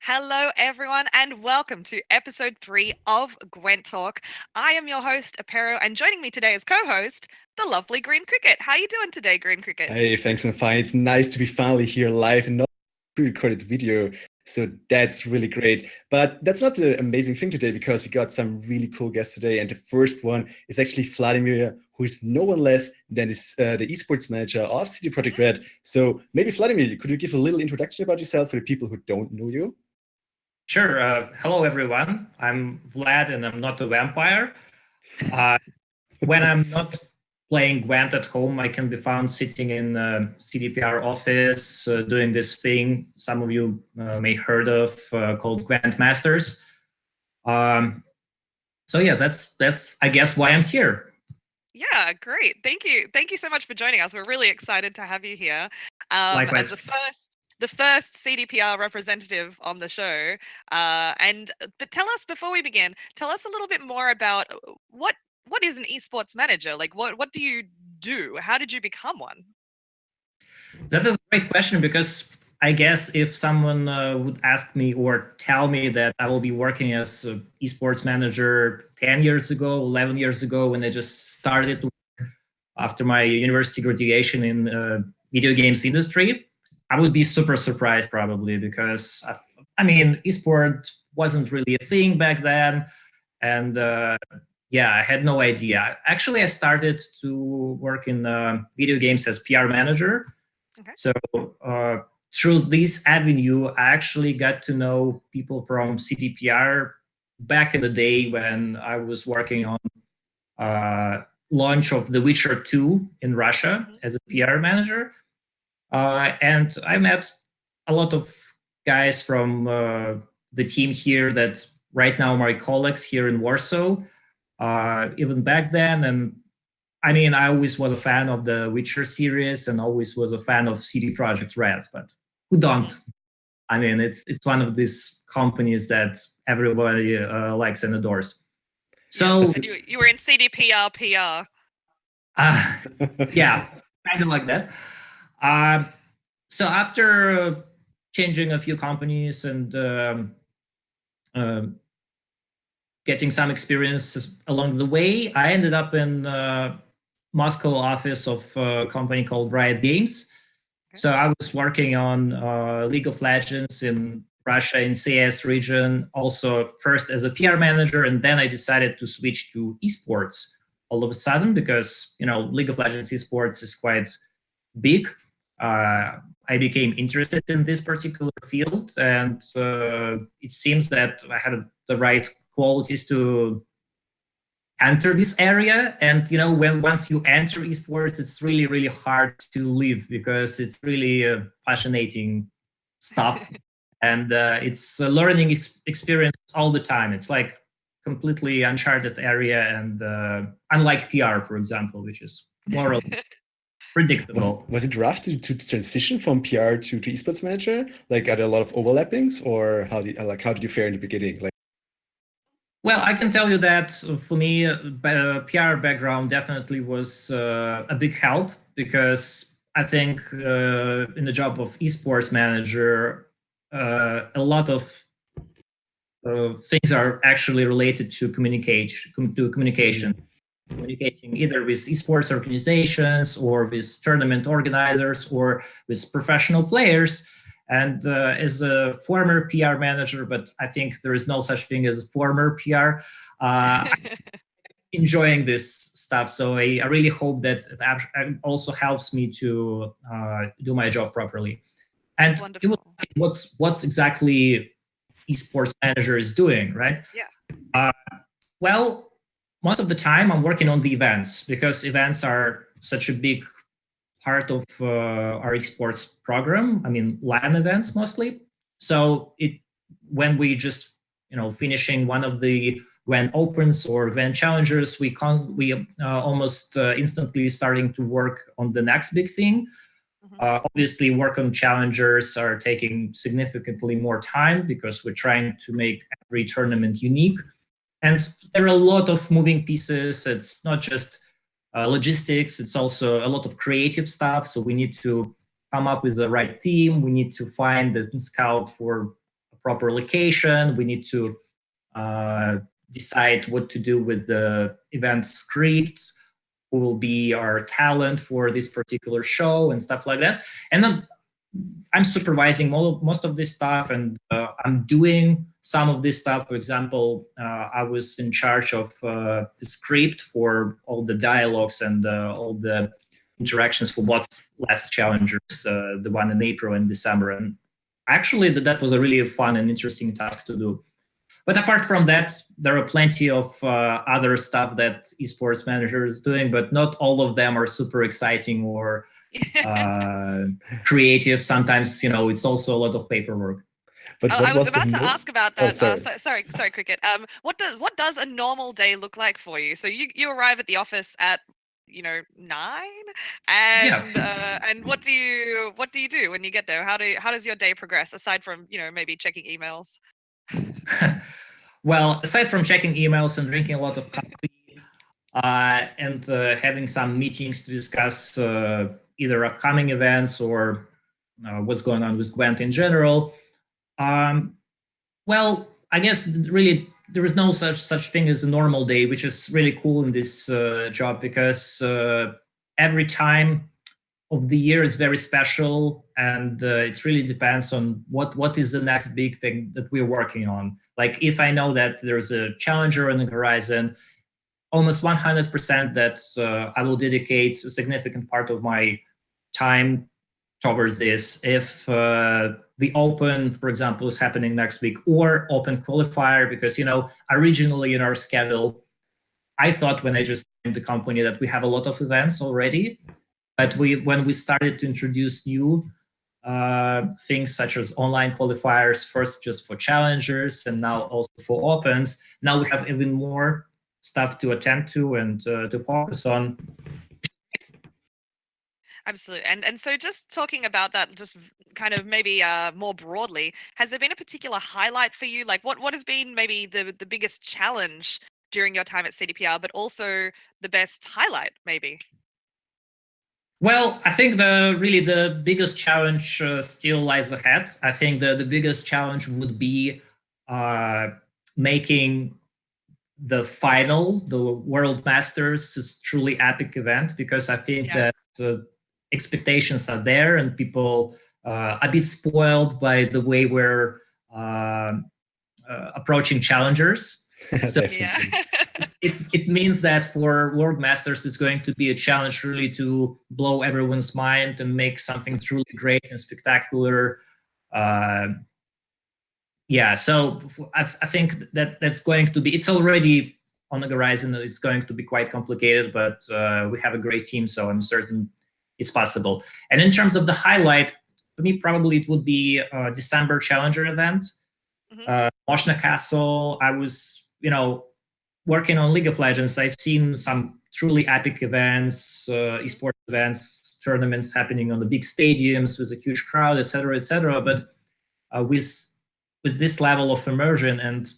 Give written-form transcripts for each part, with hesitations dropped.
Hello, everyone, and welcome to episode 3 of GwenTalk. I am your host, Apero, and joining me today as co-host, the lovely Green Cricket. How are you doing today, Green Cricket? Hey, thanks, I'm fine. It's nice to be finally here live and not pre-recorded video. So that's really great. But that's not the amazing thing today because we got some really cool guests today. And the first one is actually Vladimir, who is no one less than the esports manager of CD Projekt Red. So maybe Vladimir, could you give a little introduction about yourself for the people who don't know you? Sure. Hello, everyone. I'm Vlad, and I'm not a vampire. When I'm not playing Gwent at home, I can be found sitting in CDPR office doing this thing some of you may heard of called Gwent Masters. So yeah, that's I guess why I'm here. Yeah, great. Thank you. Thank you so much for joining us. We're really excited to have you here. Likewise. As the first CDPR representative on the show. But tell us before we begin, tell us a little bit more about what is an esports manager? Like what do you do? How did you become one? That is a great question because I guess if someone would ask me or tell me that I will be working as an esports manager 10 years ago, 11 years ago, when I just started after my university graduation in video games industry, I would be super surprised probably because, I mean, esport wasn't really a thing back then. And yeah, I had no idea. Actually, I started to work in video games as PR manager. Okay. So through this avenue, I actually got to know people from CDPR back in the day when I was working on launch of The Witcher 2 in Russia as a PR manager. And I met a lot of guys from the team here that right now are my colleagues here in Warsaw, even back then. And I mean, I always was a fan of the Witcher series and always was a fan of CD Projekt Red, but who don't? I mean, it's one of these companies that everybody likes and adores. So and you were in CDPR PR. yeah, kind of like that. So after changing a few companies and getting some experience along the way, I ended up in Moscow office of a company called Riot Games. Okay. So I was working on League of Legends in Russia in CS region, also first as a PR manager, and then I decided to switch to esports all of a sudden because, you know, League of Legends esports is quite big. I became interested in this particular field, and it seems that I had the right qualities to enter this area. And you know, once you enter esports, it's really hard to leave because it's really fascinating stuff, and it's a learning experience all the time. It's like completely uncharted area, and unlike PR, for example, which is more or less predictable. Was it rough to transition from PR to esports manager? Like, are there a lot of overlappings, or how did you fare in the beginning? Like, well, I can tell you that for me, PR background definitely was a big help because I think in the job of esports manager, a lot of things are actually related to communication. Communicating either with esports organizations or with tournament organizers or with professional players. And as a former PR manager, but I think there is no such thing as former PR, enjoying this stuff. So I really hope that it also helps me to do my job properly. And you will see what's exactly esports manager is doing, right? Yeah. Well, most of the time I'm working on the events because events are such a big part of our esports program. I mean, LAN events mostly. So when we just finishing one of the Gwent Opens or Gwent Challengers, we almost instantly starting to work on the next big thing. Obviously, work on challengers are taking significantly more time because we're trying to make every tournament unique. And there are a lot of moving pieces. It's not just logistics, it's also a lot of creative stuff. So we need to come up with the right theme. We need to find and scout for proper location. We need to decide what to do with the event scripts, who will be our talent for this particular show and stuff like that. And then I'm supervising most of this stuff, and I'm doing some of this stuff. For example, I was in charge of the script for all the dialogues and all the interactions for What's Last Challengers, the one in April and December. And actually, that was a really fun and interesting task to do. But apart from that, there are plenty of other stuff that esports manager is doing, but not all of them are super exciting or creative. Sometimes, it's also a lot of paperwork. But I was about to most... ask about Oh, that. sorry. Sorry, Cricket. What does a normal day look like for you? So you arrive at the office at 9, and what do you do when you get there? How does your day progress aside from maybe checking emails? Well, aside from checking emails and drinking a lot of coffee and having some meetings to discuss either upcoming events or what's going on with Gwent in general, well, I guess really there is no such thing as a normal day, which is really cool in this job, because every time of the year is very special, and it really depends on what is the next big thing that we're working on. Like if I know that there's a challenger on the horizon, almost 100% that I will dedicate a significant part of my time towards this. If the Open, for example, is happening next week, or Open qualifier, because originally in our schedule, I thought when I just joined the company that we have a lot of events already. But when we started to introduce new things such as online qualifiers, first just for challengers and now also for opens, now we have even more stuff to attend to and to focus on. Absolutely. And so just talking about that, just kind of maybe more broadly, has there been a particular highlight for you? Like what has been maybe the biggest challenge during your time at CDPR, but also the best highlight maybe? Well, I think the biggest challenge still lies ahead. I think the biggest challenge would be making the final, the World Masters, is truly epic event, because I think that expectations are there and people are a bit spoiled by the way we're approaching challengers. So it means that for World Masters, it's going to be a challenge really to blow everyone's mind and make something truly great and spectacular. So I think that's going to be, it's already on the horizon. It's going to be quite complicated, but we have a great team, so I'm certain it's possible. And in terms of the highlight, for me, probably it would be a December Challenger event. Moshna Castle, I was, working on League of Legends. I've seen some truly epic events, esports events, tournaments happening on the big stadiums with a huge crowd, etc., etc. But with this level of immersion, and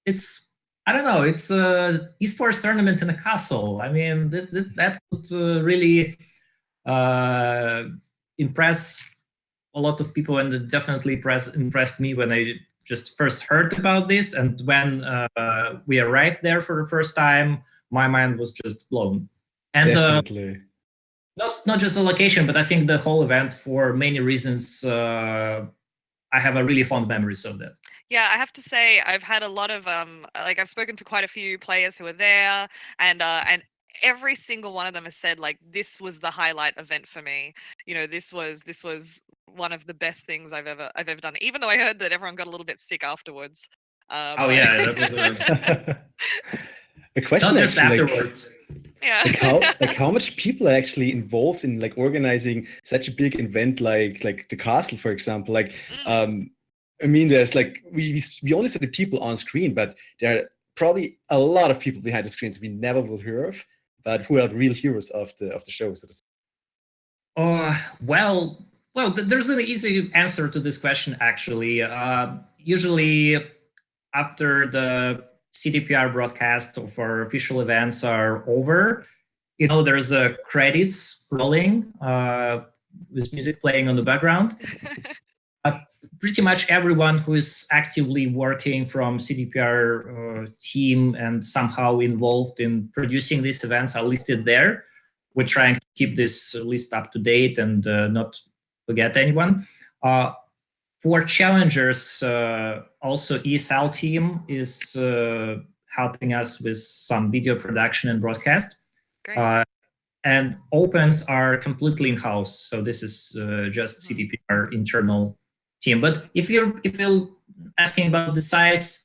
it's, I don't know, it's a esports tournament in a castle. I mean, that would really impress a lot of people, and it definitely impressed me when I just first heard about this, and when we arrived there for the first time, my mind was just blown. And definitely. Not just the location, but I think the whole event, for many reasons, I have a really fond memories of that. Yeah, I have to say I've had a lot of like I've spoken to quite a few players who were there, and every single one of them has said like this was the highlight event for me. This was one of the best things I've ever done. Even though I heard that everyone got a little bit sick afterwards. That was a question. Not just actually, afterwards. How much people are actually involved in like organizing such a big event like the castle, for example. I mean, there's like we only see the people on screen, but there are probably a lot of people behind the screens we never will hear of, but who are real heroes of the show. So well, there's an easy answer to this question, actually. Usually, after the CDPR broadcast of our official events are over, there's a credits rolling with music playing on the background. pretty much everyone who is actively working from CDPR team and somehow involved in producing these events are listed there. We're trying to keep this list up to date and not forget anyone. For challengers, also ESL team is helping us with some video production and broadcast. Great. And opens are completely in-house, so this is just CDPR internal team. But if you're asking about the size,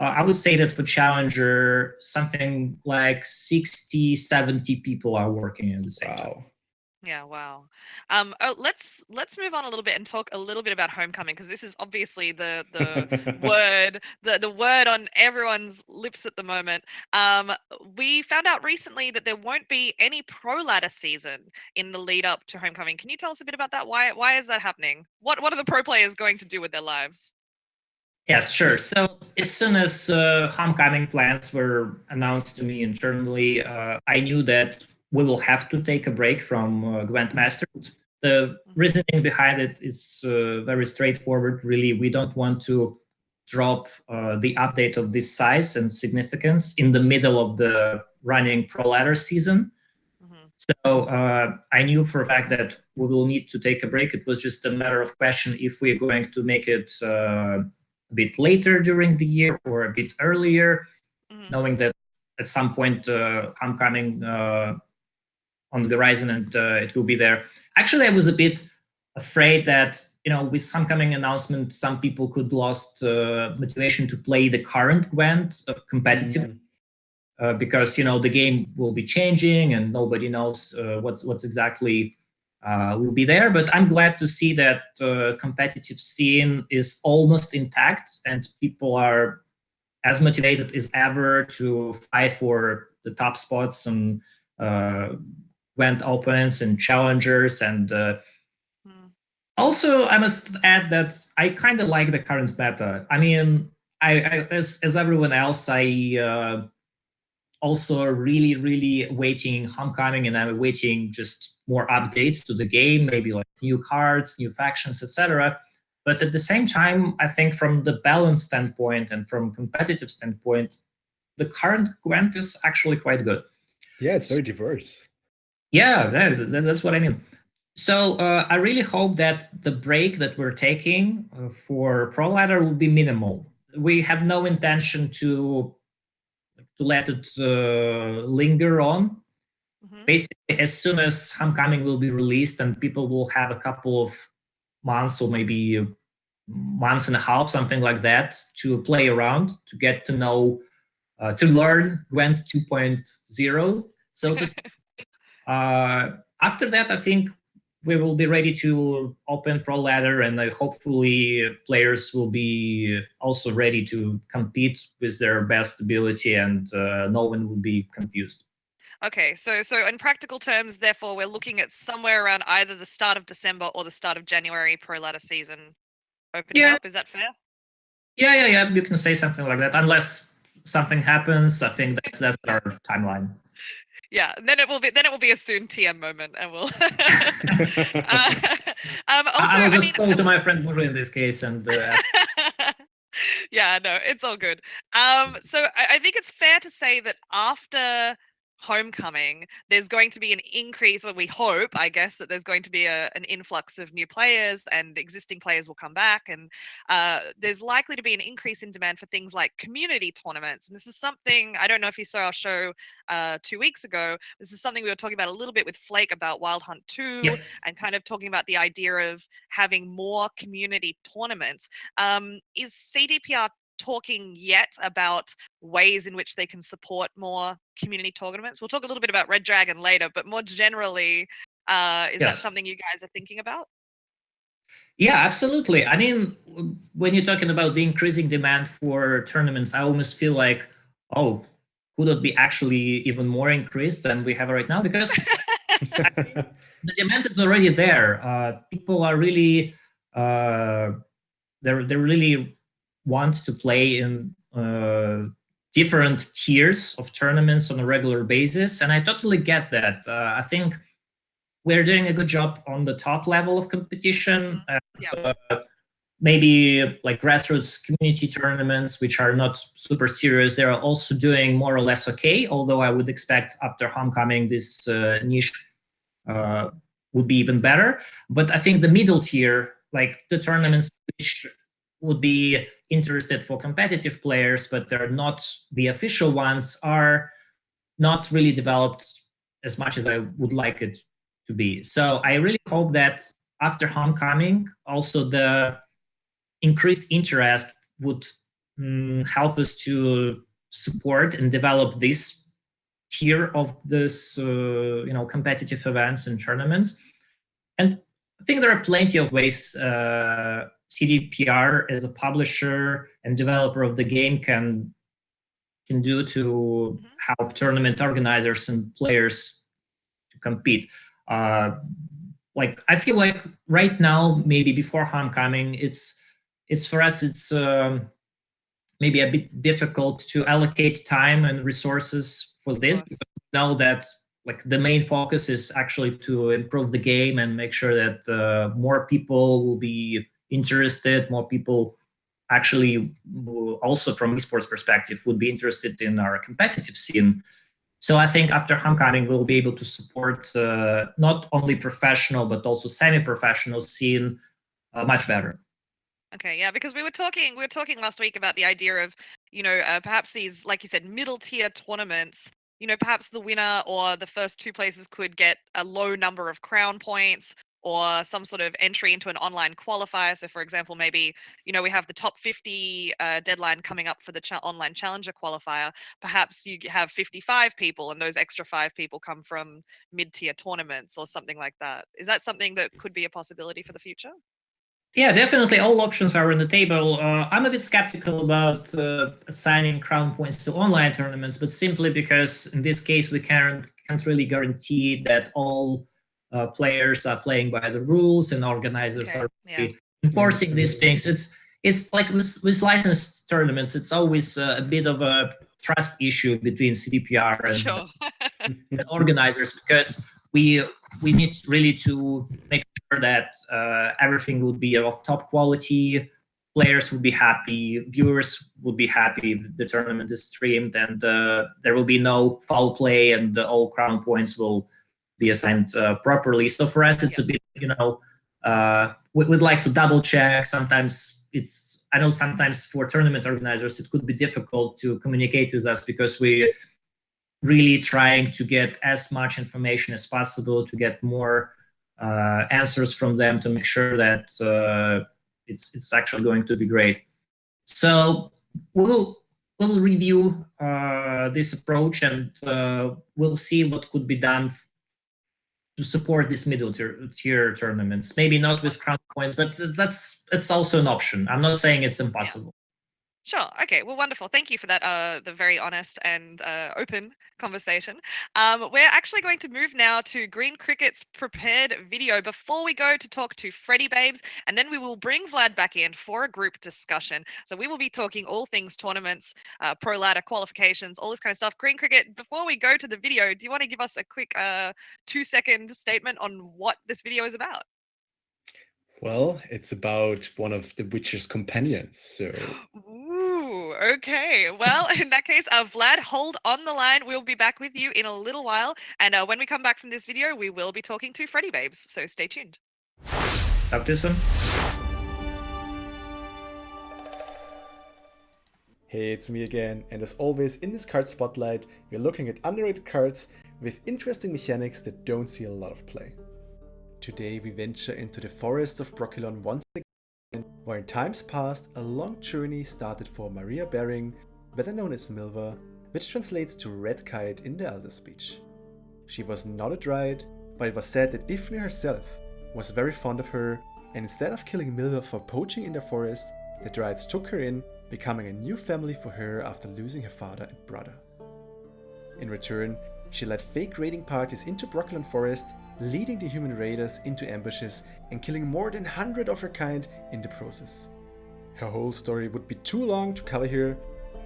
I would say that for challenger, something like 60, 70 people are working at the same time. Yeah, wow. Let's move on a little bit and talk a little bit about homecoming, because this is obviously the word the word on everyone's lips at the moment. We found out recently that there won't be any pro ladder season in the lead up to homecoming. Can you tell us a bit about that? Why is that happening? What are the pro players going to do with their lives? Yes, sure. So as soon as homecoming plans were announced to me internally, I knew that we will have to take a break from Gwent Masters. The reasoning behind it is very straightforward. Really, we don't want to drop the update of this size and significance in the middle of the running pro ladder season. So I knew for a fact that we will need to take a break. It was just a matter of question if we're going to make it a bit later during the year or a bit earlier, knowing that at some point homecoming on the horizon and it will be there. Actually, I was a bit afraid that, with homecoming announcement, some people could lost motivation to play the current Gwent competitive. Because the game will be changing and nobody knows what's exactly will be there. But I'm glad to see that competitive scene is almost intact and people are as motivated as ever to fight for the top spots and Gwent Opens and challengers. And also, I must add that I kind of like the current meta. I mean, I as everyone else, I also really, really waiting homecoming, and I'm waiting just more updates to the game, maybe like new cards, new factions, etc. But at the same time, I think from the balance standpoint and from competitive standpoint, the current Gwent is actually quite good. Yeah, it's very diverse. Yeah, that's what I mean. So I really hope that the break that we're taking for Pro Ladder will be minimal. We have no intention to let it linger on. Basically, as soon as homecoming will be released and people will have a couple of months or maybe months and a half, something like that, to play around, to get to know, to learn Gwent 2.0. So after that, I think we will be ready to open Pro Ladder, and hopefully players will be also ready to compete with their best ability, and no one will be confused. Okay, so in practical terms, therefore, we're looking at somewhere around either the start of December or the start of January Pro Ladder season opening up. Is that fair? Yeah. You can say something like that, unless something happens. I think that's our timeline. Yeah, then it will be a soon TM moment, and we'll. Also, I will just call to my friend Muru in this case, and. Yeah, no, it's all good. So I think it's fair to say that after homecoming, there's going to be an increase, or we hope, I guess, that there's going to be an influx of new players and existing players will come back, and there's likely to be an increase in demand for things like community tournaments. And this is something, I don't know if you saw our show 2 weeks ago, this is something we were talking about a little bit with Flake about Wild Hunt 2, and kind of talking about the idea of having more community tournaments. Is CDPR talking yet about ways in which they can support more community tournaments? We'll talk a little bit about Red Dragon later, but more generally, is that something you guys are thinking about? Yeah, absolutely. I mean, when you're talking about the increasing demand for tournaments, I almost feel like, oh, could it be actually even more increased than we have right now? Because the demand is already there. People are really, they really want to play in different tiers of tournaments on a regular basis, and I totally get that. I think we're doing a good job on the top level of competition. And, maybe like grassroots community tournaments, which are not super serious. They're also doing more or less okay, although I would expect after Homecoming this niche would be even better. But I think the middle tier, like the tournaments which would be interested for competitive players, but they're not the official ones, are not really developed as much as I would like it to be. So I really hope that after Homecoming, also the increased interest would help us to support and develop this tier of this competitive events and tournaments. And I think there are plenty of ways CDPR as a publisher and developer of the game can do to help tournament organizers and players to compete. Like I feel like right now, maybe before Homecoming, it's for us, it's maybe a bit difficult to allocate time and resources for this. Because we know that like the main focus is actually to improve the game and make sure that more people will be interested, more people actually also from esports perspective would be interested in our competitive scene. So I think after Homecoming, we'll be able to support not only professional, but also semi-professional scene much better. Okay, yeah, because we were talking last week about the idea of, perhaps these, like you said, middle tier tournaments, perhaps the winner or the first two places could get a low number of crown points or some sort of entry into an online qualifier. So for example, maybe, we have the top 50 deadline coming up for the online challenger qualifier. Perhaps you have 55 people and those extra 5 people come from mid-tier tournaments or something like that. Is that something that could be a possibility for the future? Yeah, definitely. All options are on the table. I'm a bit skeptical about assigning crown points to online tournaments, but simply because in this case we can't really guarantee that all players are playing by the rules and organizers are really enforcing these things. It's like with licensed tournaments, it's always a bit of a trust issue between CDPR and and organizers, because we need really to make sure that everything will be of top quality, players will be happy, viewers will be happy, the tournament is streamed, and there will be no foul play, and all crown points will be assigned properly. So for us, it's a bit, we'd like to double check. Sometimes I know sometimes for tournament organizers, it could be difficult to communicate with us because we really trying to get as much information as possible, to get more answers from them, to make sure that it's actually going to be great. So we'll review this approach, and we'll see what could be done to support these middle tier tournaments. Maybe not with crown points, but it's also an option. I'm not saying it's impossible. Sure. Okay. Well, wonderful. Thank you for that. The very honest and open conversation. We're actually going to move now to Green Cricket's prepared video before we go to talk to Freddybabes, and then we will bring Vlad back in for a group discussion. So we will be talking all things tournaments, pro ladder qualifications, all this kind of stuff. Green Cricket. Before we go to the video, do you want to give us a quick 2-second statement on what this video is about? Well, it's about one of the Witcher's companions, so... Ooh, okay. Well, in that case, Vlad, hold on the line. We'll be back with you in a little while. And when we come back from this video, we will be talking to Freddybabes, so stay tuned. Talk to you soon. Hey, it's me again, and as always, in this card spotlight, we're looking at underrated cards with interesting mechanics that don't see a lot of play. Today we venture into the forests of Brokilon once again, where in times past a long journey started for Maria Bering, better known as Milva, which translates to Red Kite in the Elder speech. She was not a dryad, but it was said that Ifni herself was very fond of her, and instead of killing Milva for poaching in the forest, the dryads took her in, becoming a new family for her after losing her father and brother. In return, she led fake raiding parties into Brokilon Forest, leading the human raiders into ambushes and killing more than 100 of her kind in the process. Her whole story would be too long to cover here,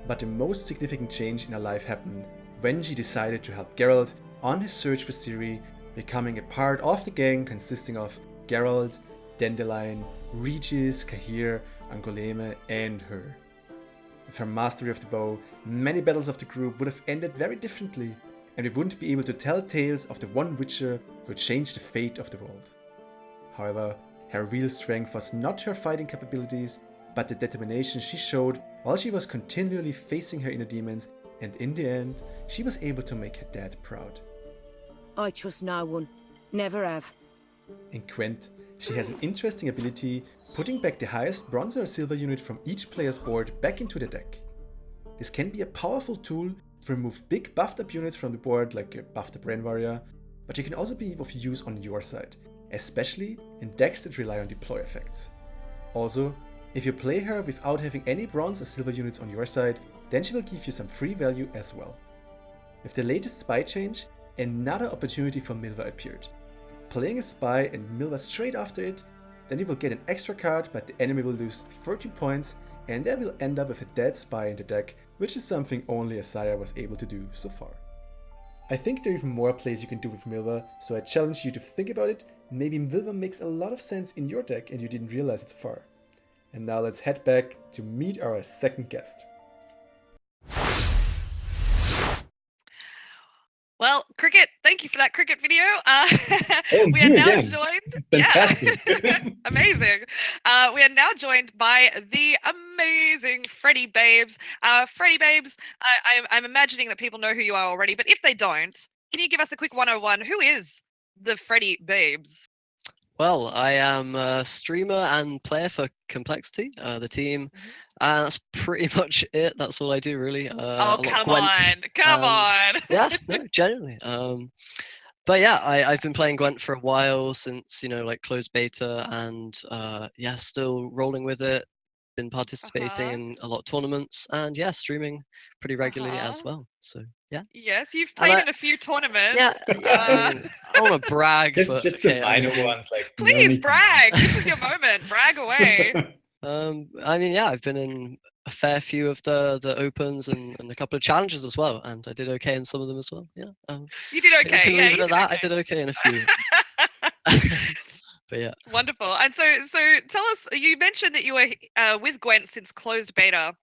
but the most significant change in her life happened when she decided to help Geralt on his search for Ciri, becoming a part of the gang consisting of Geralt, Dandelion, Regis, Kahir, Angoleme, and her. With her mastery of the bow, many battles of the group would have ended very differently, and we wouldn't be able to tell tales of the one witcher who changed the fate of the world. However, her real strength was not her fighting capabilities, but the determination she showed while she was continually facing her inner demons, and in the end, she was able to make her dad proud. I trust no one. Never have. In Gwent, she has an interesting ability, putting back the highest bronze or silver unit from each player's board back into the deck. This can be a powerful tool to remove big buffed up units from the board, like a buffed up Ren warrior, but it can also be of use on your side, especially in decks that rely on deploy effects. Also, if you play her without having any bronze or silver units on your side, then she will give you some free value as well. With the latest spy change, another opportunity for Milva appeared. Playing a spy and Milva straight after it, then you will get an extra card, but the enemy will lose 13 points, and they will end up with a dead spy in the deck, which is something only Asaya was able to do so far. I think there are even more plays you can do with Milva, so I challenge you to think about it. Maybe Milva makes a lot of sense in your deck and you didn't realize it so far. And now let's head back to meet our second guest. Well, Cricket, thank you for that Cricket video. We are me now again. joined. Fantastic. Yeah. Amazing. We are now joined by the amazing Freddybabes. Freddybabes, I'm imagining that people know who you are already, but if they don't, can you give us a quick 101? Who is the Freddybabes? Well, I am a streamer and player for Complexity, the team. That's pretty much it. That's all I do, really. Oh, a lot of come Gwent, on. Come on. Yeah, no, genuinely. But yeah, I've been playing Gwent for a while since, like closed beta, and yeah, still rolling with it. Been participating in a lot of tournaments, and yeah, streaming pretty regularly as well. So yeah. Yes, you've And played in a few tournaments. Yeah, I mean, I want to brag, but just some okay, minor ones, like no Please need to brag. This is your moment. Brag away. I mean, yeah, I've been in a fair few of the opens and a couple of challenges as well, and I did okay in some of them as well. Yeah, You did I think we okay. can Yeah, leave you it at did that. I okay. did okay in a few. But yeah. Wonderful. And so tell us, you mentioned that you were with Gwent since closed beta.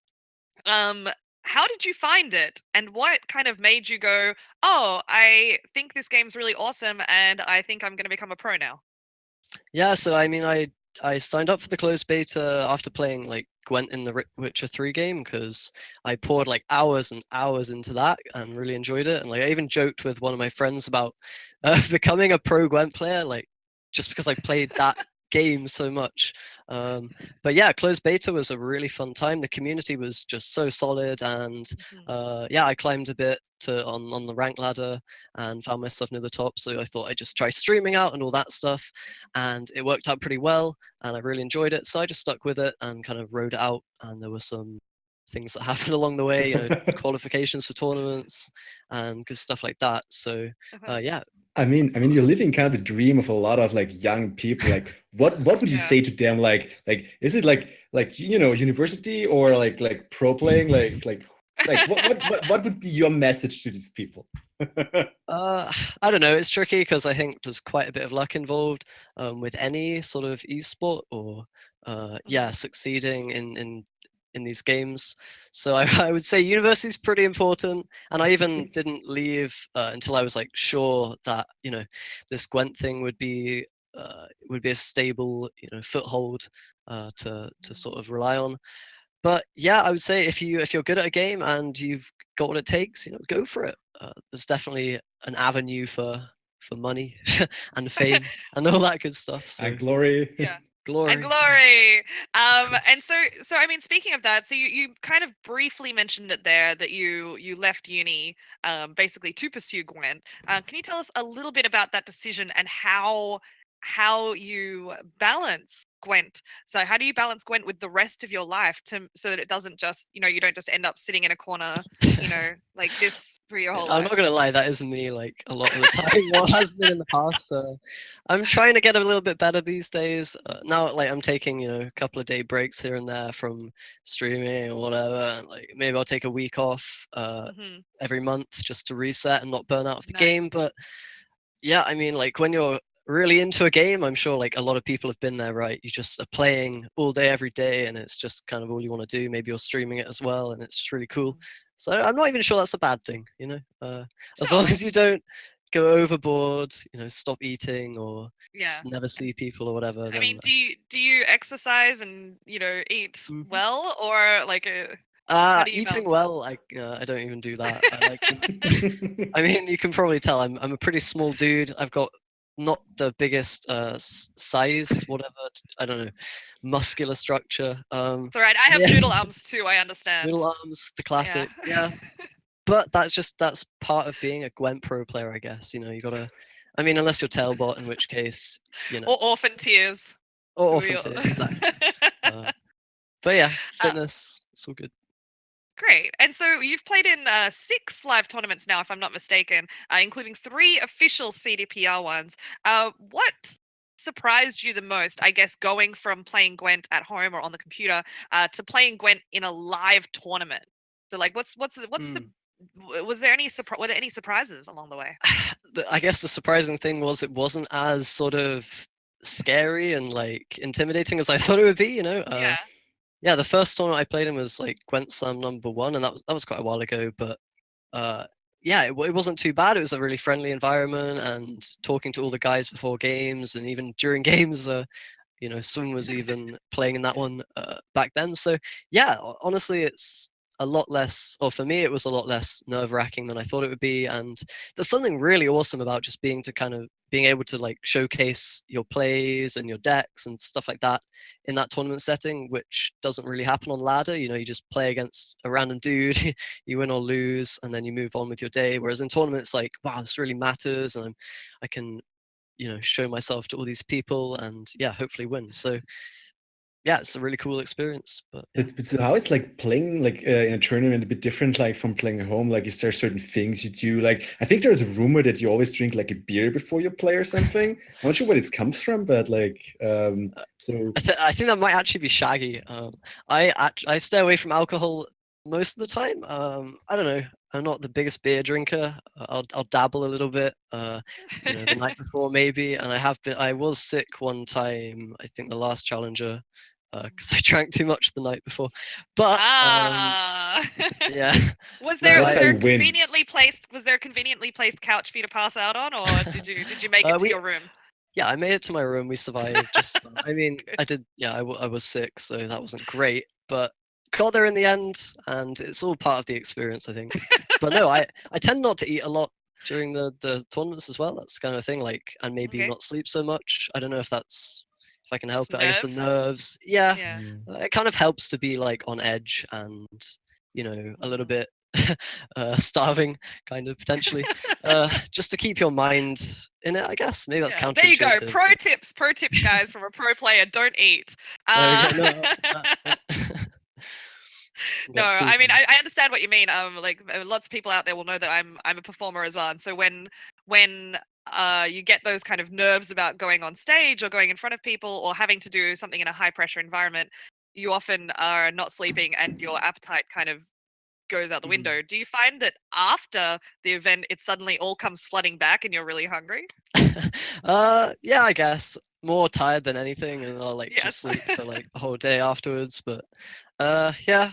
How did you find it? And what kind of made you go, oh, I think this game's really awesome and I think I'm going to become a pro now? Yeah, so I mean, I signed up for the closed beta after playing like Gwent in the Witcher 3 game, because I poured like hours and hours into that and really enjoyed it. And like I even joked with one of my friends about becoming a pro Gwent player, like just because I played that game so much. But yeah, closed beta was a really fun time. The community was just so solid, and yeah, I climbed a bit on the rank ladder and found myself near the top. So I thought I'd just try streaming out and all that stuff, and it worked out pretty well, and I really enjoyed it. So I just stuck with it and kind of rode it out. And there were some things that happened along the way, qualifications for tournaments and good stuff like that. So yeah. I mean, you're living kind of the dream of a lot of like young people. Like, what would you say to them? Like, is it like university or like pro playing? Like what would be your message to these people? I don't know. It's tricky because I think there's quite a bit of luck involved with any sort of esport or yeah, succeeding in these games. So I would say university is pretty important, and I even didn't leave until I was like sure that this Gwent thing would be a stable foothold to sort of rely on. But yeah, I would say if you're good at a game and you've got what it takes, go for it. There's definitely an avenue for money and fame and all that good stuff. So And glory. Yeah. glory. And glory. And course. so I mean, speaking of that, so you kind of briefly mentioned it there that you left uni basically to pursue Gwent. Can you tell us a little bit about that decision and how you balance Gwent? So how do you balance Gwent with the rest of your life so that it doesn't just, you don't just end up sitting in a corner, like this for your whole I'm life? not gonna lie, that is me like a lot of the time. What has been in the past. So I'm trying to get a little bit better these days. Now, like I'm taking a couple of day breaks here and there from streaming or whatever. And, like maybe I'll take a week off every month just to reset and not burn out of the Nice. game. But yeah, I mean, like when you're really into a game, I'm sure like a lot of people have been there, right? You just are playing all day, every day, and it's just kind of all you want to do. Maybe you're streaming it as well, and it's just really cool. So I'm not even sure that's a bad thing, you know. As long Sure. as you don't go overboard, you know, stop eating or Yeah. never see people or whatever, I then mean, do you exercise and eat Mhm. well, or like how do you Eating balance that? well, I don't even do that. I like I mean, you can probably tell I'm a pretty small dude. I've got not the biggest size, whatever. I don't know, muscular structure. It's all right. I have Yeah, noodle arms too. I understand. middle arms, the Yeah. classic. Yeah, but that's part of being a Gwent pro player, I guess. You know, you gotta. I mean, unless you're Tailbot, in which case, you know, Or orphan tears. or We orphan all- tier, exactly. But yeah, Uh, fitness, it's all good. Great. And so you've played in 6 live tournaments now, if I'm not mistaken, including 3 official CDPR ones. What surprised you the most, I guess, going from playing Gwent at home or on the computer to playing Gwent in a live tournament? So, like, what's the Hmm. was there any were there any surprises along the way? I guess the surprising thing was it wasn't as sort of scary and like intimidating as I thought it would be. You know, Yeah. yeah, the first tournament I played in was like Gwent Slam #1, and that was quite a while ago. But uh, yeah, it wasn't too bad. It was a really friendly environment, and talking to all the guys before games and even during games. You know, Swim was even playing in that one back then. So yeah, honestly, it's a lot less, or for me, it was a lot less nerve-wracking than I thought it would be. And there's something really awesome about just being able to like showcase your plays and your decks and stuff like that in that tournament setting, which doesn't really happen on ladder. You know, you just play against a random dude, you win or lose, and then you move on with your day. Whereas in tournaments, like, wow, this really matters, and I can show myself to all these people and yeah, hopefully win. So yeah, it's a really cool experience. But yeah. But so how is like playing like in a tournament a bit different like from playing at home? Like, is there certain things you do? Like, I think there's a rumor that you always drink like a beer before you play or something. I'm not sure where it comes from, but like, so I think that might actually be Shaggy. I stay away from alcohol most of the time. I don't know. I'm not the biggest beer drinker. I'll dabble a little bit. The night before maybe, and I was sick one time. I think the last challenger, because I drank too much the night before. But Ah. yeah, Was no, there that's was how there you a win. conveniently placed couch for you to pass out on, or did you make it to we your room? Yeah, I made it to my room. We survived just fine. I mean, Good. I did. Yeah, I was sick, so that wasn't great, but got there in the end, and it's all part of the experience, I think. But no, I tend not to eat a lot during the tournaments as well. That's the kind of thing. Like, and maybe Okay. not sleep so much. I don't know if I can Just help it. I guess the nerves. nerves. Yeah, Yeah. Mm. it kind of helps to be like on edge and a little bit starving, kind of potentially, just to keep your mind in it. I guess maybe that's Yeah. There you go. counterintuitive. Pro tips, guys, from a pro player. Don't eat. There we Uh, go. No, no, got I mean soothing. I understand what you mean. Like lots of people out there will know that I'm a performer as well, and so when you get those kind of nerves about going on stage or going in front of people or having to do something in a high pressure environment, you often are not sleeping and your appetite kind of goes out the Mhm. window. Do you find that after the event it suddenly all comes flooding back and you're really hungry? Yeah, I guess more tired than anything, and I'll like just Yes. sleep for like a whole day afterwards. But yeah,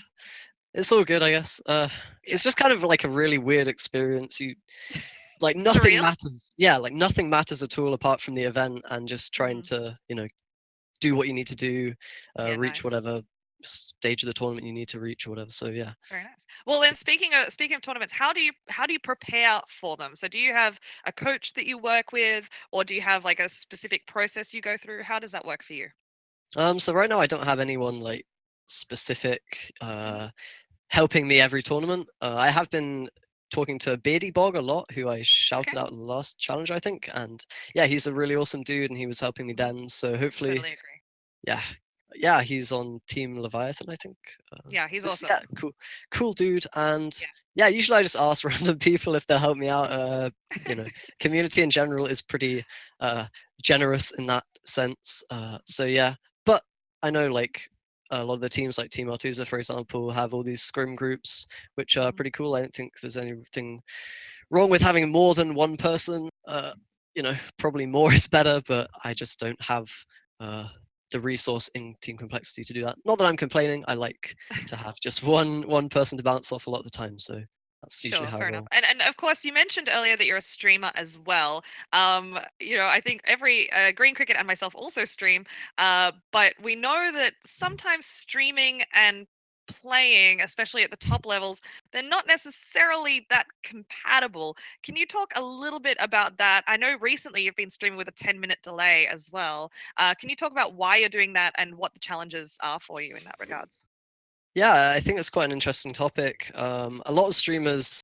it's all good, I guess. Yeah. It's just kind of like a really weird experience. You like nothing Surreal? matters. Yeah, like nothing matters at all apart from the event and just trying Mhm. to do what you need to do, Yeah, reach nice. whatever stage of the tournament you need to reach or whatever. So yeah. Very nice. Well, then speaking of tournaments, how do you prepare for them? So do you have a coach that you work with, or do you have like a specific process you go through? How does that work for you? So right now I don't have anyone like specific helping me every tournament. I have been talking to Beardy Bog a lot, who I Okay. shouted out in the last challenge, I think, and yeah, he's a really awesome dude, and he was helping me then. So hopefully, Totally agree. yeah, yeah, he's on Team Leviathan, I think. Yeah, he's So awesome. yeah, cool dude, and Yeah. yeah, usually I just ask random people if they'll help me out. You know, community in general is pretty uh, generous in that sense. So yeah, but I know like a lot of the teams, like Team Aretuza, for example, have all these scrim groups, which are Mhm. pretty cool. I don't think there's anything wrong with having more than one person probably more is better, but I just don't have the resource in team complexity to do that. Not that I'm complaining. I like to have just one person to bounce off a lot of the time. So that's usually Sure, how I fair enough. roll. And of course, you mentioned earlier that you're a streamer as well. I think every Green Cricket and myself also stream. But we know that sometimes streaming and playing, especially at the top levels, they're not necessarily that compatible. Can you talk a little bit about that? I know recently you've been streaming with a 10-minute delay as well. Can you talk about why you're doing that and what the challenges are for you in that regards? Yeah, I think it's quite an interesting topic. A lot of streamers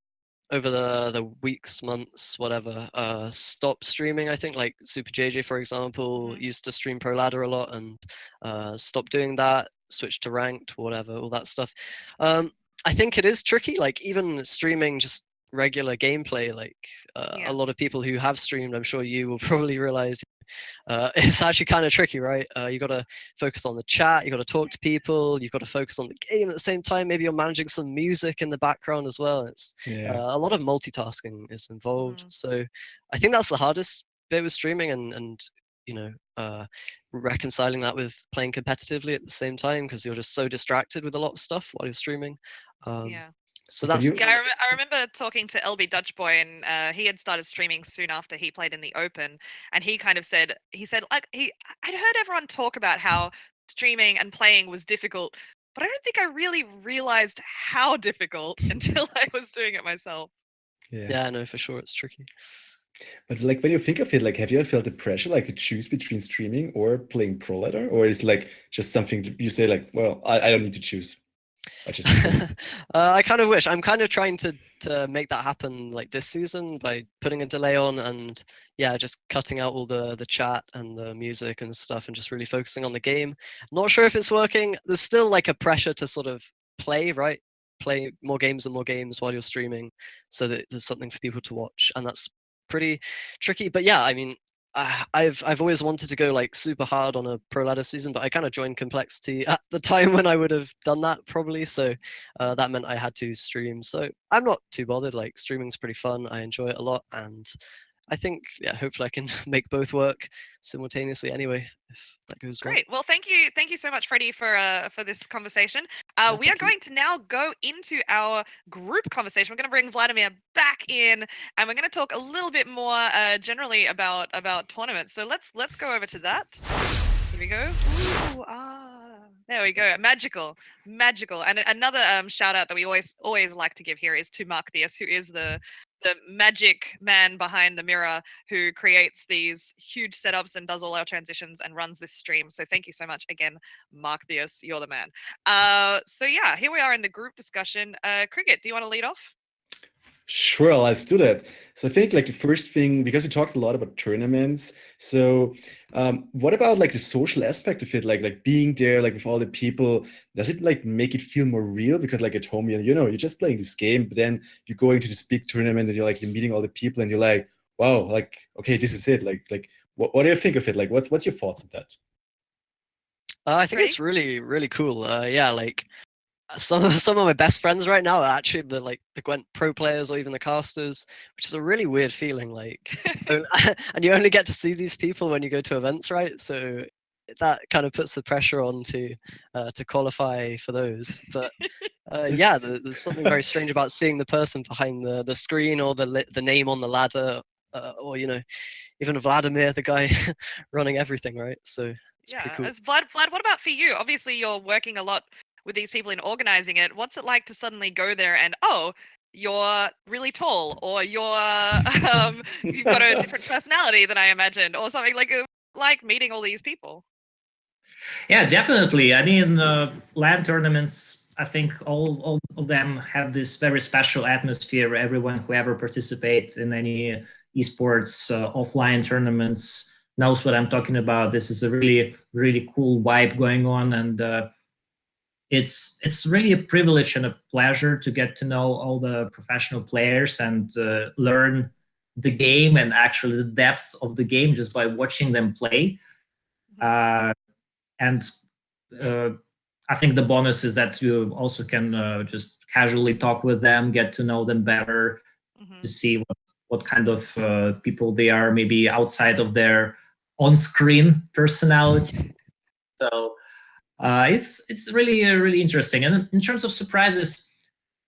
over the weeks, months, whatever, stop streaming. I think like Super JJ, for example, Mhm. used to stream Pro Ladder a lot and stopped doing that, switched to ranked, whatever, all that stuff. I think it is tricky. Like even streaming just regular gameplay, like a Yeah. lot of people who have streamed, I'm sure you will probably realize it's actually kind of tricky, right? You got to focus on the chat, you got to talk to people, you've got to focus on the game at the same time. Maybe you're managing some music in the background as well. It's Yeah. a lot of multitasking is involved. Mm. So I think that's the hardest bit with streaming, and you know, uh, reconciling that with playing competitively at the same time because you're just so distracted with a lot of stuff while you're streaming. Um, Yeah. so Have that's you? Yeah, kind of I remember talking to LB Dutch Boy, and he had started streaming soon after he played in the Open, and he kind of said, like I'd heard everyone talk about how streaming and playing was difficult, but I don't think I really realized how difficult until I was doing it myself. Yeah. yeah, no, for sure, it's tricky. But like when you think of it, like have you ever felt the pressure like to choose between streaming or playing Pro Ladder, or is like just something you say like, well, I don't need to choose. I just play. I kind of wish. I'm kind of trying to make that happen like this season by putting a delay on and yeah, just cutting out all the chat and the music and stuff and just really focusing on the game. Not sure if it's working. There's still like a pressure to sort of play, right? Play more games and more games while you're streaming so that there's something for people to watch. And that's pretty tricky. But yeah, I mean, I've always wanted to go like super hard on a pro ladder season, but I kind of joined complexity at the time when I would have done that probably. So that meant I had to stream. So I'm not too bothered. Like streaming's pretty fun. I enjoy it a lot, and I think yeah, hopefully I can make both work simultaneously anyway if that goes well. Great. Well, thank you so much, Freddie, for this conversation. Yeah, We are thank you. going to now go into our group conversation. We're going to bring Vladimir back in, and we're going to talk a little bit more generally about tournaments. So let's go over to that. Here we go. Ooh, there we go. Magical. And another shout out that we always like to give here is to Mark Theus, who is the magic man behind the mirror who creates these huge setups and does all our transitions and runs this stream. So thank you so much again, Mark Theus. You're the man. So yeah, here we are in the group discussion. Cricket, do you want to lead off? Sure, let's do that. So I think like the first thing, because we talked a lot about tournaments, so what about like the social aspect of it, like being there, like with all the people, does it like make it feel more real? Because like at home, you're just playing this game, but then you're going to this big tournament and you're meeting all the people and you're like, wow, like, okay, this is it. Like what do you think of it? Like, what's your thoughts on that? I think Freddie? it's really cool. Yeah, like some of my best friends right now are actually the Gwent pro players or even the casters, which is a really weird feeling. Like, and you only get to see these people when you go to events, right? So that kind of puts the pressure on to qualify for those. But yeah, there's something very strange about seeing the person behind the screen or the name on the ladder, or even Vladimir, the guy running everything, right? So it's pretty Yeah, cool. as Vlad, what about for you? Obviously, you're working a lot with these people in organizing it. What's it like to suddenly go there and you're really tall, or you've got a different personality than I imagined, or something like meeting all these people. Yeah, definitely. I mean, LAN tournaments, I think all of them have this very special atmosphere. Everyone who ever participates in any esports offline tournaments knows what I'm talking about. This is a really cool vibe going on, and it's really a privilege and a pleasure to get to know all the professional players and learn the game and actually the depths of the game just by watching them play. And I think the bonus is that you also can just casually talk with them, get to know them better, Hmm. to see what what kind of people they are, maybe outside of their on-screen personality. So it's really really interesting. And in terms of surprises,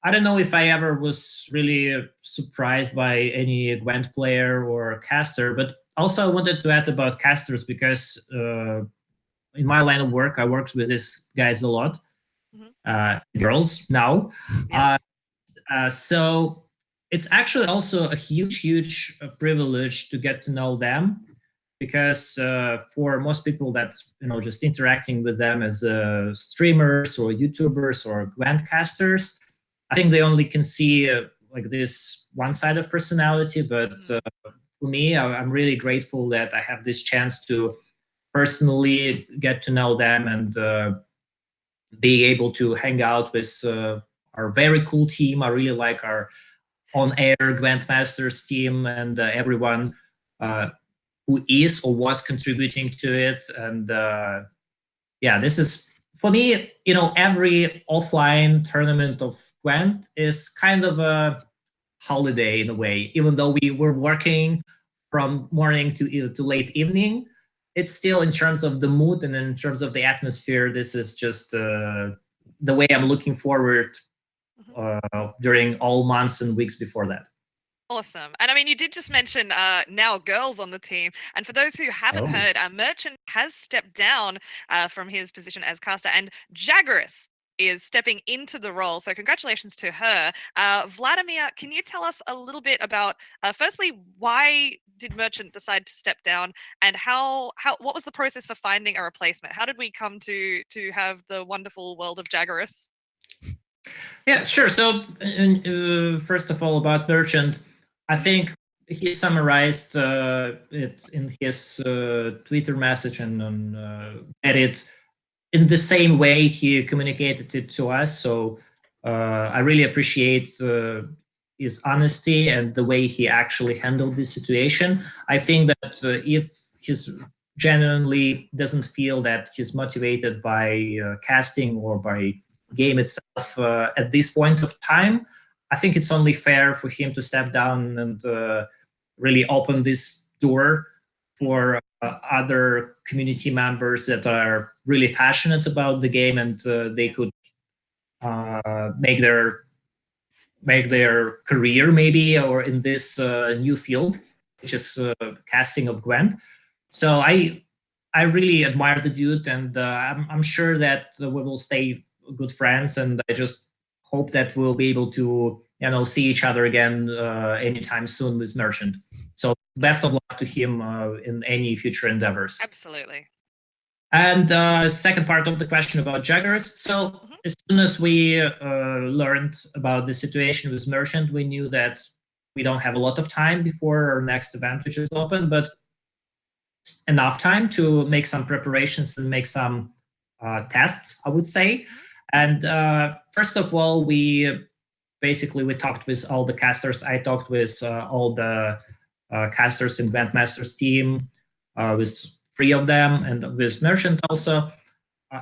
I don't know if I ever was really surprised by any Gwent player or caster, but also I wanted to add about casters because in my line of work, I worked with these guys a lot, girls now. Yes. So it's actually also a huge privilege to get to know them, because for most people that just interacting with them as streamers or YouTubers or Gwent casters, I think they only can see like this one side of personality. But for me, I'm really grateful that I have this chance to personally get to know them and be able to hang out with our very cool team. I really like our on-air Gwent Masters team and everyone who is or was contributing to it. And yeah, this is, for me, every offline tournament of Gwent is kind of a holiday in a way. Even though we were working from morning to late evening, it's still, in terms of the mood and in terms of the atmosphere, this is just the way I'm looking forward during all months and weeks before that. Awesome. And I mean, you did just mention now girls on the team. And for those who haven't heard, Merchant has stepped down from his position as caster, and Jaggerus is stepping into the role. So congratulations to her. Vladimir, can you tell us a little bit about, firstly, why did Merchant decide to step down, and what was the process for finding a replacement? How did we come to have the wonderful world of Jaggerus? Yeah, sure. So first of all, about Merchant, I think he summarized it in his Twitter message and on Reddit in the same way he communicated it to us. So I really appreciate his honesty and the way he actually handled this situation. I think that if he's genuinely doesn't feel that he's motivated by casting or by game itself at this point of time, I think it's only fair for him to step down and really open this door for other community members that are really passionate about the game, and they could make their career maybe, or in this new field, which is casting of Gwent. So I really admire the dude, and I'm sure that we will stay good friends, and I just hope that we'll be able to see each other again anytime soon with Merchant. So best of luck to him in any future endeavors. Absolutely. And second part of the question about Jaggers. So as soon as we learned about the situation with Merchant, we knew that we don't have a lot of time before our next event, which is open, but enough time to make some preparations and make some tests, I would say. And first of all, we talked with all the casters. I talked with all the casters in Gwent Masters team, with 3 of them, and with Merchant also,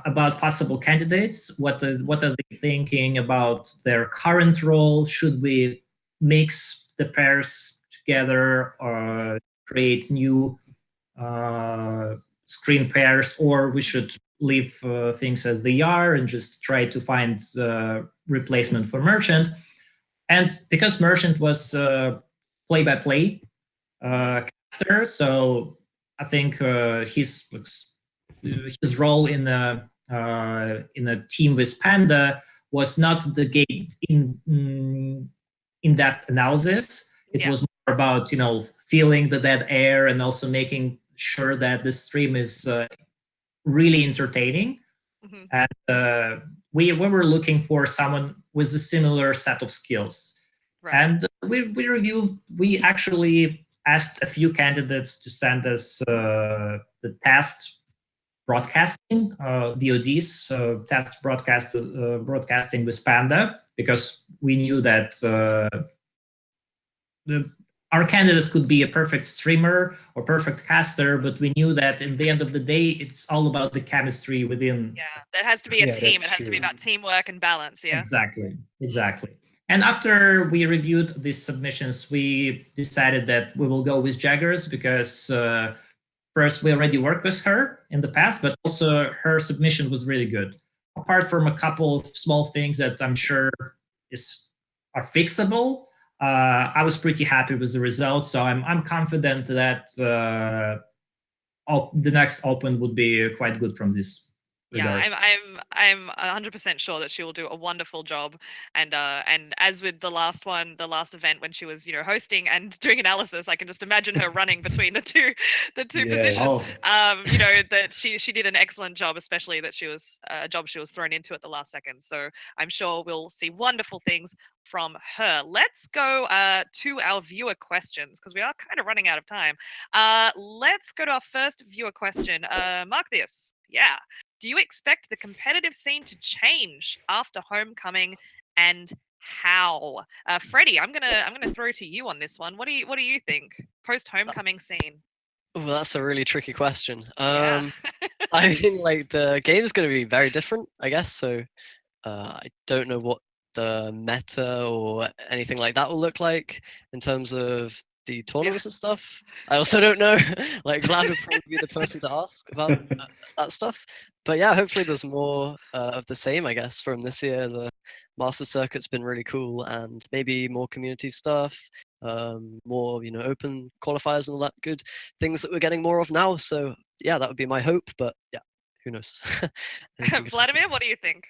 about possible candidates. What are they thinking about their current role? Should we mix the pairs together or create new screen pairs, or we should leave things as they are and just try to find replacement for Merchant? And because Merchant was play-by-play caster, so I think his role in a team with Panda was not the game in-depth analysis. It was more about feeling the dead air and also making sure that the stream is really entertaining. And we were looking for someone with a similar set of skills. Right. And we actually asked a few candidates to send us the test broadcasting, VODs, so test broadcasting with Panda, because we knew that our candidate could be a perfect streamer or perfect caster, but we knew that in the end of the day, it's all about the chemistry within. Yeah, that has to be a team. It has to be about teamwork and balance. Yeah. Exactly. And after we reviewed these submissions, we decided that we will go with Jaggers because first, we already worked with her in the past, but also her submission was really good. Apart from a couple of small things that I'm sure are fixable, I was pretty happy with the results. So I'm confident that the next Open would be quite good from this regard. Yeah, I'm 100% sure that she will do a wonderful job. And as with the last one, the last event when she was, hosting and doing analysis, I can just imagine her running between the two Yes. positions. Oh. That she did an excellent job, especially that she was a job she was thrown into at the last second. So I'm sure we'll see wonderful things from her. Let's go to our viewer questions because we are kind of running out of time. Let's go to our first viewer question. Mark this. Yeah. Do you expect the competitive scene to change after Homecoming, and how? Freddie, I'm gonna throw to you on this one. What do you think? Post Homecoming scene. Oh, that's a really tricky question. Yeah. I mean, like the game's going to be very different, I guess. So I don't know what the meta or anything like that will look like in terms of the tournaments and stuff. I also don't know. Like Vlad would probably be the person to ask about that stuff. But yeah, hopefully there's more of the same, I guess, from this year. The Master Circuit's been really cool, and maybe more community stuff, more open qualifiers and all that good things that we're getting more of now. So yeah, that would be my hope. But yeah, who knows? Anything could happen. Vladimir, what do you think?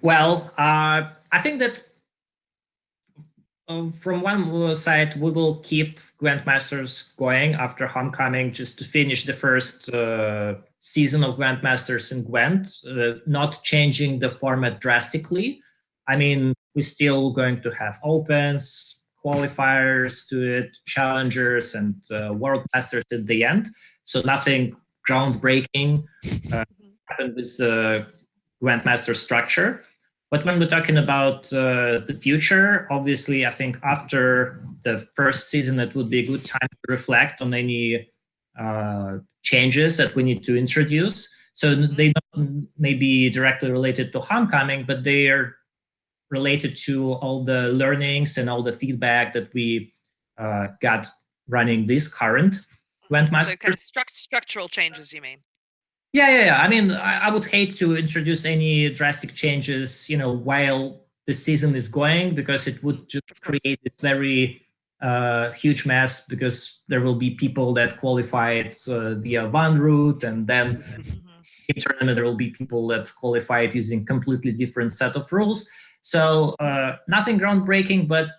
Well, I think that from one side, we will keep Grandmasters going after Homecoming just to finish the first season of Grandmasters in Gwent, not changing the format drastically. I mean, we're still going to have Opens, qualifiers to it, challengers, and World Masters at the end. So nothing groundbreaking happened with the Grandmaster structure. But when we're talking about the future, obviously, I think after the first season, it would be a good time to reflect on any changes that we need to introduce. So they don't maybe directly related to Homecoming, but they are related to all the learnings and all the feedback that we got running this current Grandmaster. So kind of structural changes, you mean? Yeah. I mean, I would hate to introduce any drastic changes, while the season is going, because it would just create this very huge mess, because there will be people that qualified via one route, and then in tournament there will be people that qualified using completely different set of rules. So nothing groundbreaking, but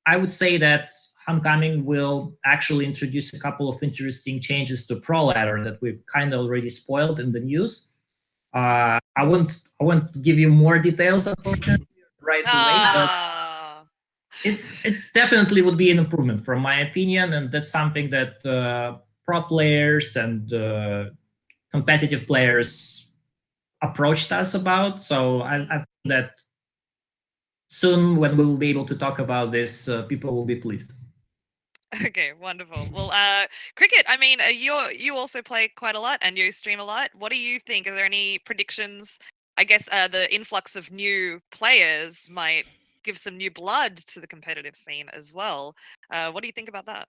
I would say that Homecoming will actually introduce a couple of interesting changes to Pro Ladder that we've kind of already spoiled in the news. I won't give you more details, unfortunately, right away, but it's definitely would be an improvement from my opinion, and that's something that pro players and competitive players approached us about. So I think that soon, when we will be able to talk about this, people will be pleased. Okay, wonderful. Well, Cricket, I mean, you also play quite a lot and you stream a lot. What do you think? Are there any predictions? I guess the influx of new players might give some new blood to the competitive scene as well. What do you think about that?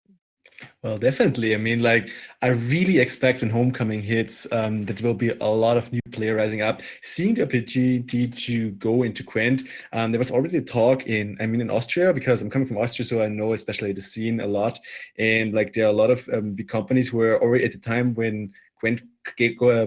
Well, definitely. I mean, like, I really expect when Homecoming hits, that there will be a lot of new player rising up. Seeing the opportunity to go into Gwent, there was already talk in Austria, because I'm coming from Austria, so I know especially the scene a lot. And like, there are a lot of big companies who were already at the time when Gwent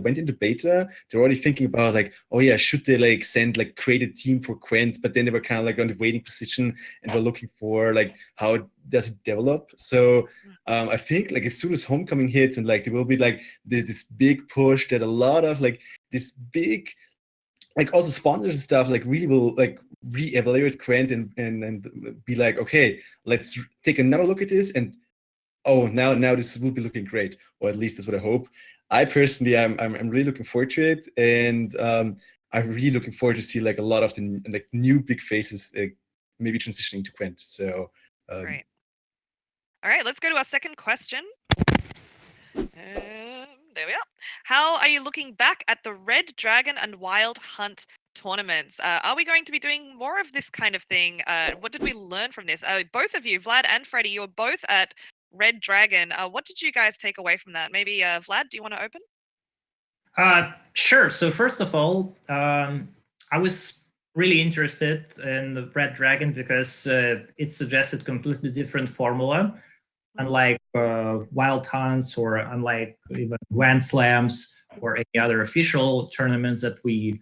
went into beta, they're already thinking about like, oh yeah, should they like create a team for Gwent? But then they were kind of like on the waiting position and were looking for like, how does it develop? So I think like as soon as Homecoming hits, and like there will be like this big push that a lot of like this big like also sponsors and stuff like really will like reevaluate Gwent and be like, okay, let's take another look at this, and oh, now this will be looking great, or at least that's what I hope. I personally, I'm really looking forward to it, and I'm really looking forward to see like a lot of the like new big faces maybe transitioning to Gwent. So Great. All right, let's go to our second question. There we are. How are you looking back at the Red Dragon and Wild Hunt tournaments. Are we going to be doing more of this kind of thing? What did we learn from this? Both of you, Vlad and Freddie, you were both at Red Dragon. What did you guys take away from that? Maybe Vlad, do you want to open? Sure. So first of all, I was really interested in the Red Dragon because it suggested completely different formula, unlike Wild Hunts or unlike even Grand Slams or any other official tournaments that we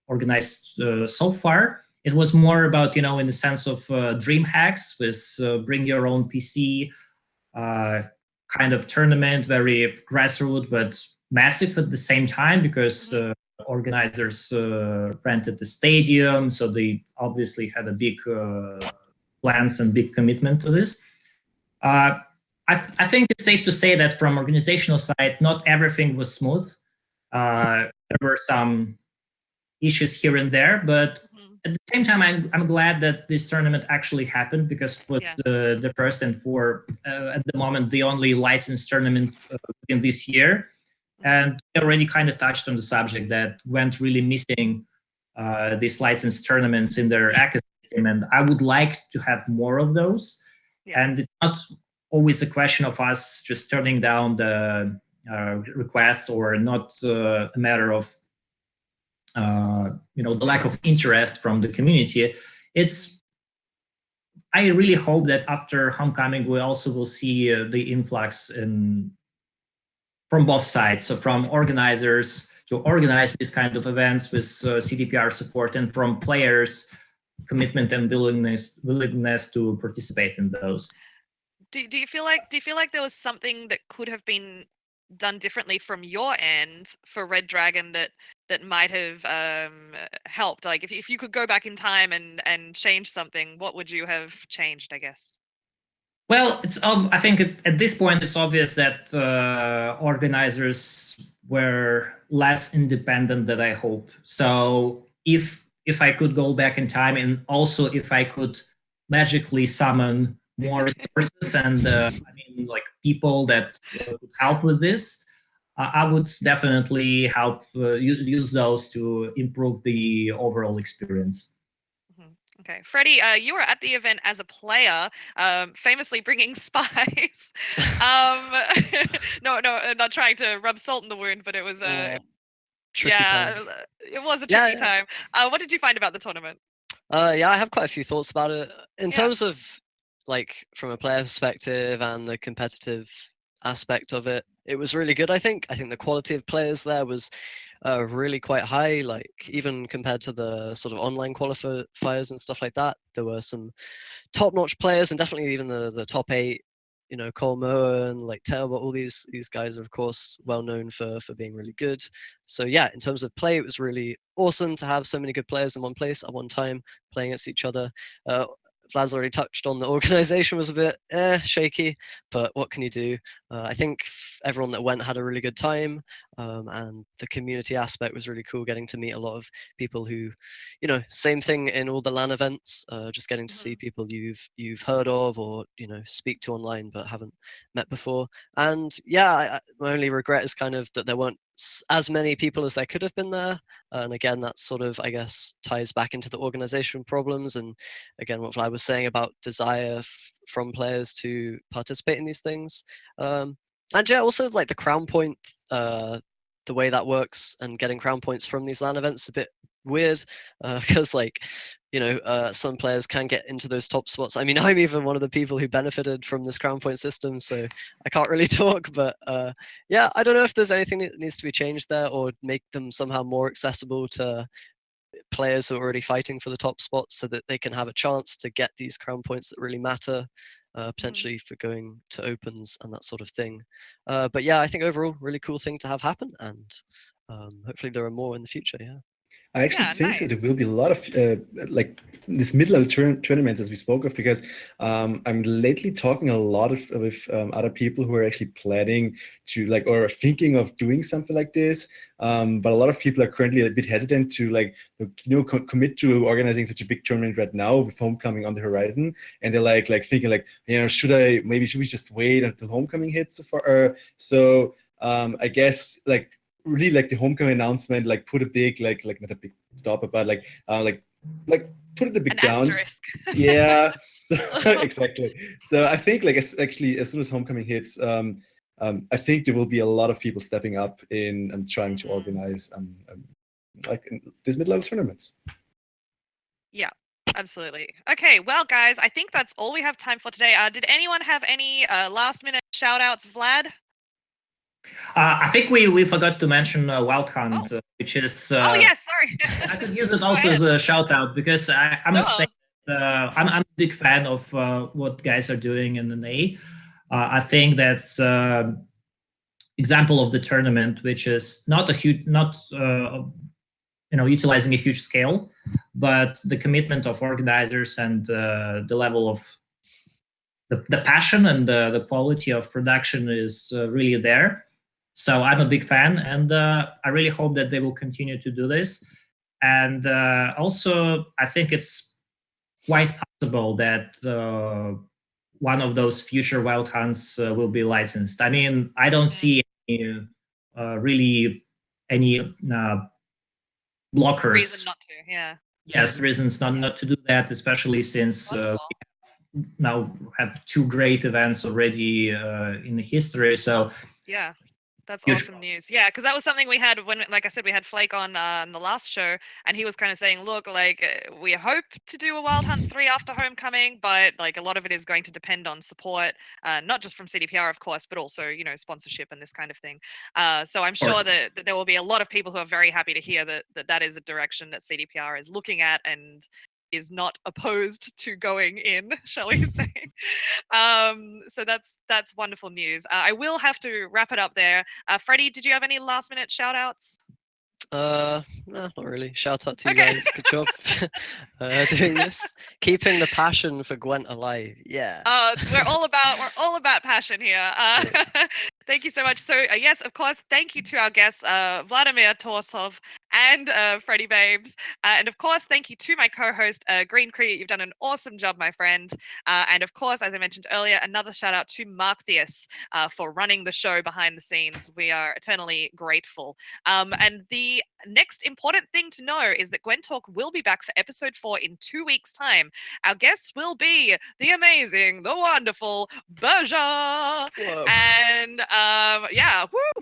organized so far. It was more about, in the sense of dream hacks with bring your own PC kind of tournament, very grassroots, but massive at the same time because organizers rented the stadium, so they obviously had a big plans and big commitment to this. I think it's safe to say that from organizational side, not everything was smooth. There were some issues here and there, but at the same time, I'm glad that this tournament actually happened because it was the first and for at the moment the only licensed tournament in this year. And we already kind of touched on the subject that went really missing these licensed tournaments in their ecosystem, and I would like to have more of those. And it's not always a question of us just turning down the requests or not a matter of the lack of interest from the community. I really hope that after Homecoming we also will see the influx from both sides, so from organizers to organize these kind of events with CDPR support, and from players commitment and willingness to participate in those. Do you feel like there was something that could have been done differently from your end for Red Dragon that might have helped? Like if you could go back in time and change something, what would you have changed, I guess? Well, I think at this point it's obvious that organizers were less independent than I hope. So if I could go back in time, and also if I could magically summon more resources and like people that could help with this, I would definitely help use those to improve the overall experience. Okay, Freddie, you were at the event as a player, famously bringing spies. No, not trying to rub salt in the wound, but it was tricky time. it was a tricky time. What did you find about the tournament? I have quite a few thoughts about it. In terms of like from a player perspective and the competitive aspect of it, it was really good. I think the quality of players there was really quite high, like even compared to the sort of online qualifiers and stuff like that. There were some top-notch players, and definitely even the top 8, Colmo and like Tailbot, all these guys are of course well known for being really good. So yeah, in terms of play, it was really awesome to have so many good players in one place at one time playing against each other. Vlad's already touched on the organization was a bit shaky, but what can you do? I think everyone that went had a really good time, and the community aspect was really cool, getting to meet a lot of people who, same thing in all the LAN events, just getting to see people you've heard of or, speak to online but haven't met before. And yeah, my only regret is kind of that there weren't as many people as there could have been there. And again, that sort of, I guess, ties back into the organization problems. And again, what Vlad was saying about desire from players to participate in these things. And yeah, also like the crown point, the way that works and getting crown points from these LAN events is a bit weird because some players can get into those top spots. I mean, I'm even one of the people who benefited from this crown point system, so I can't really talk, but yeah, I don't know if there's anything that needs to be changed there or make them somehow more accessible to players who are already fighting for the top spots so that they can have a chance to get these crown points that really matter, potentially for going to opens and that sort of thing. But yeah, I think overall really cool thing to have happen, and hopefully there are more in the future. Yeah. I actually think that there will be a lot of like this mid-level tournaments as we spoke of, because I'm lately talking a lot with other people who are actually planning to or thinking of doing something like this. But a lot of people are currently a bit hesitant to commit to organizing such a big tournament right now with Homecoming on the horizon, and they're thinking should we just wait until Homecoming hits so far? So I guess really like the homecoming announcement, like put a big like not a big stopper, but like put it a bit An down. asterisk. Yeah, so, exactly. So I think like actually as soon as homecoming hits, I think there will be a lot of people stepping up in and trying to organize like these mid-level tournaments. Yeah, absolutely. Okay, well, guys, I think that's all we have time for today. Did anyone have any last-minute shout-outs, Vlad? I think we forgot to mention Wild Hunt, which is. Oh, yes, sorry. I could use it also as a shout out because I must say I'm a big fan of what guys are doing in the NA. I think that's example of the tournament, which is not a huge, not utilizing a huge scale, but the commitment of organizers and the level of the passion and the quality of production is really there. So I'm a big fan, and I really hope that they will continue to do this. And also, I think it's quite possible that one of those future Wild Hunts will be licensed. I mean, I don't see any, really any blockers. Reason not to, yeah. Yes, reasons not to do that, especially since we now have 2 great events already in the history. So yeah. That's huge awesome news. Yeah, because that was something we had when, like I said, we had Flake on in the last show, and he was kind of saying, look, like we hope to do a Wild Hunt 3 after Homecoming, but like a lot of it is going to depend on support, not just from CDPR, of course, but also, sponsorship and this kind of thing. So I'm sure that there will be a lot of people who are very happy to hear that is a direction that CDPR is looking at and is not opposed to going in, shall we say. So that's wonderful news. I will have to wrap it up there. Freddie, did you have any last minute shout outs? No, not really. Shout out to you guys. Good job doing this. Keeping the passion for Gwent alive. Yeah. We're all about passion here. Thank you so much. So yes, of course, thank you to our guests, Vladimir Torsov and Freddybabes. And of course, thank you to my co-host, Green Cree. You've done an awesome job, my friend. And of course, as I mentioned earlier, another shout out to Mark Theus for running the show behind the scenes. We are eternally grateful. And the next important thing to know is that GwenTalk will be back for episode 4 in 2 weeks' time. Our guests will be the amazing, the wonderful Berja. And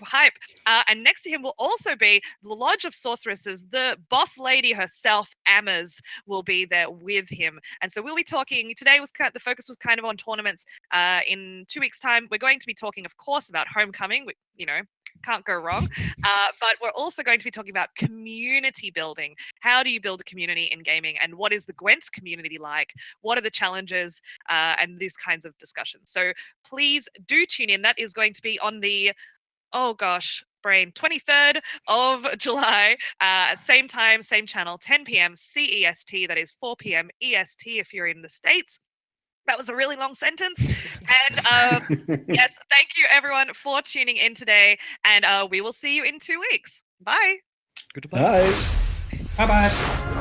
hype. And next to him will also be the Lodge of Sorceresses. The boss lady herself, Amers, will be there with him. And so we'll be talking. Today the focus was kind of on tournaments. In 2 weeks' time, we're going to be talking, of course, about Homecoming. Can't go wrong. But we're also going to be talking about community building. How do you build a community in gaming, and what is the Gwent community like? What are the challenges, and these kinds of discussions? So please do tune in. That is going to be on the 23rd of July, same time, same channel, 10 p.m. CEST. That is 4 p.m. EST if you're in the States. That was a really long sentence. And yes, thank you everyone for tuning in today. And we will see you in 2 weeks. Bye. Goodbye. Bye-bye.